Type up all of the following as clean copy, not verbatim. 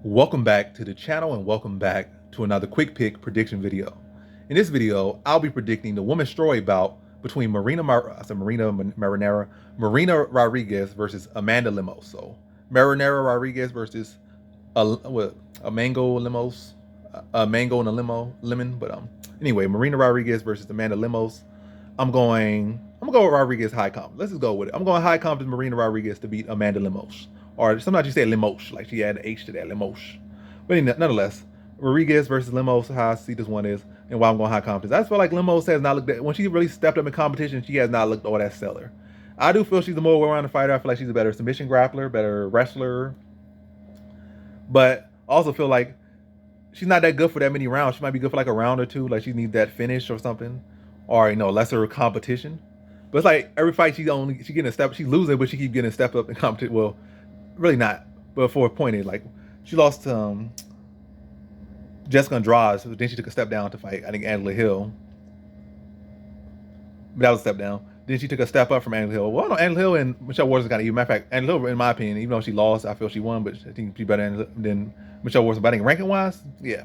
Welcome back to the channel and welcome back to another quick pick prediction video. In this video, I'll be predicting the women's strawweight bout between Marina Rodriguez versus Amanda Lemos. So Marinara Rodriguez versus a mango Lemos, a mango and a lemon. But anyway, Marina Rodriguez versus Amanda Lemos. I'm gonna go with Rodriguez high confidence. Let's just go with it. I'm going high confidence Marina Rodriguez to beat Amanda Lemos. Or sometimes you say Lemos, like she had an H to that, Lemos. But nonetheless, Rodriguez versus Lemos, how I see this one is, and why I'm going high confidence. I just feel like Lemos has not looked at, when she really stepped up in competition, she has not looked all that stellar. I do feel she's a more well-rounded fighter. I feel like she's a better submission grappler, better wrestler. But I also feel like she's not that good for that many rounds. She might be good for like a round or two, like she needs that finish or something, or lesser competition. But it's like every fight she's getting a step, she's losing, but she keeps getting a step up in competition. Well, really not, but for a point, like she lost to Jessica Andrade, so then she took a step down to fight, I think, Angela Hill. But that was a step down. Then she took a step up from Angela Hill. Well, no, Angela Hill and Michelle Waters got to even. Matter of fact, Angela Hill, in my opinion, even though she lost, I feel she won, but I think she's better than Michelle Waters. But I think ranking-wise, yeah.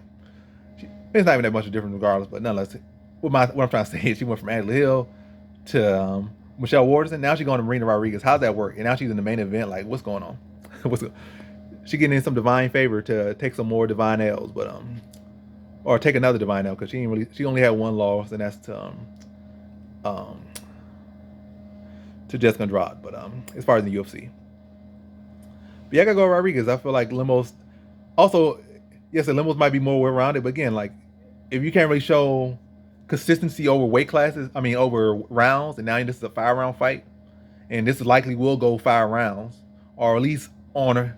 It's not even that much of a difference regardless, but nonetheless, what I'm trying to say is she went from Angela Hill to Michelle Waters, and now she's going to Marina Rodriguez. How's that work? And now she's in the main event. Like, what's going on? She getting in some divine favor to take some more divine L's, but or take another divine L, because she only had one loss, and that's to Jessica Andrade. But as far as the UFC, but yeah, I gotta go Rodriguez. I feel like Lemos also, yes, Lemos might be more well-rounded, but again, like if you can't really show consistency over weight classes, over rounds, and now this is a 5-round fight, and this likely will go 5 rounds, or at least on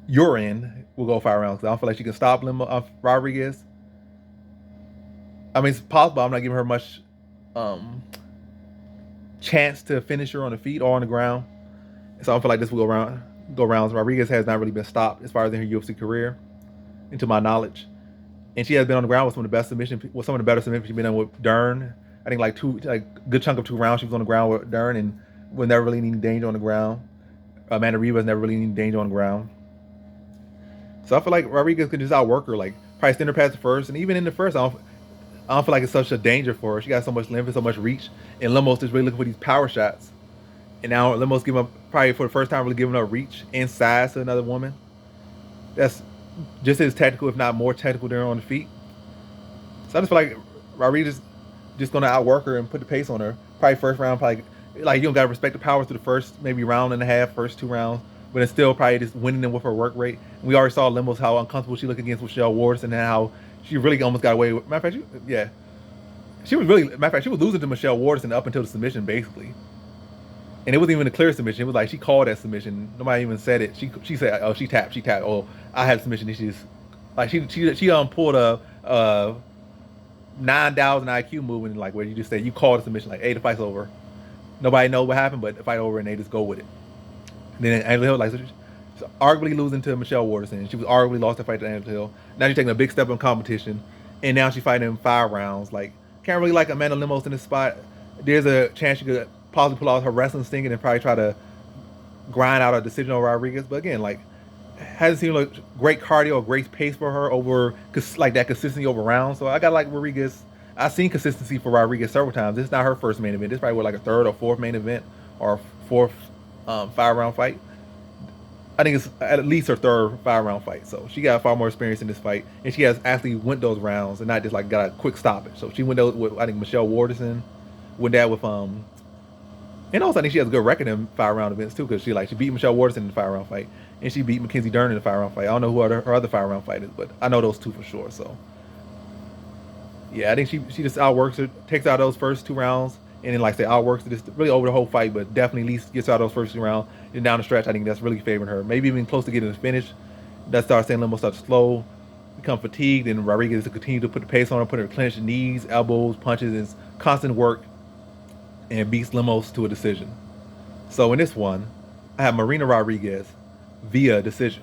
your end will go 5 rounds. I don't feel like she can stop Rodriguez. It's possible. I'm not giving her much chance to finish her on the feet or on the ground. So I don't feel like this will go rounds. Rodriguez has not really been stopped as far as in her UFC career, into my knowledge. And she has been on the ground with some of the better submissions she's been on with Dern. I think like good chunk of 2 rounds she was on the ground with Dern, and was never really any danger on the ground. Amanda Rivas never really any danger on the ground. So I feel like Rodriguez can just outwork her, like probably send her past the first, and even in the first, I don't feel like it's such a danger for her. She got so much length and so much reach, and Lemos is really looking for these power shots. And now Lemos probably for the first time really giving up reach and size to another woman. That's just as technical, if not more technical, than her on the feet. So I just feel like Rodriguez just gonna outwork her and put the pace on her. Probably first round, probably like you don't gotta respect the powers to the first maybe round and a half, first 2 rounds, but it's still probably just winning them with her work rate. And we already saw Lemos how uncomfortable she looked against Michelle Waters, and how she really almost got away with. Matter of fact, she was losing to Michelle Waters up until the submission basically. And it wasn't even a clear submission. It was like she called that submission. Nobody even said it. She said, "Oh, she tapped. Oh, I had a submission." And she's like she pulled a 9,000 IQ move, and like where you just say you called a submission, like, "Hey, the fight's over." Nobody knows what happened, but the fight over, and they just go with it. And then Angela Hill, like, so arguably losing to Michelle Waters, and she was arguably lost the fight to Angela Hill. Now she's taking a big step in competition, and now she's fighting in 5 rounds. Like, can't really like Amanda Lemos in this spot. There's a chance she could possibly pull out her wrestling stinking and probably try to grind out a decision over Rodriguez. But again, like, hasn't seemed like great cardio or great pace for her over like that consistency over rounds. So I got like Rodriguez. I've seen consistency for Rodriguez several times. This is not her first main event. This probably was like a 3rd or 4th main event, or 4th 5-round fight. I think it's at least her 3rd 5-round fight. So she got far more experience in this fight, and she has actually went those rounds and not just like got a quick stoppage. So she went those with, I think, Michelle Waters, went that with and also I think she has a good record in 5-round events too, because she beat Michelle Waters in the 5-round fight, and she beat Mackenzie Dern in the 5-round fight. I don't know who her other 5-round fight is, but I know those 2 for sure. So yeah, I think she just outworks her, takes out those first 2 rounds, and then like I say, outworks her just really over the whole fight, but definitely at least gets out those first 2 rounds. And down the stretch, I think that's really favoring her. Maybe even close to getting the finish. That starts saying Lemos starts slow, become fatigued, and Rodriguez to continue to put the pace on her, put her clenched knees, elbows, punches, and constant work, and beats Lemos to a decision. So in this one, I have Marina Rodriguez via decision.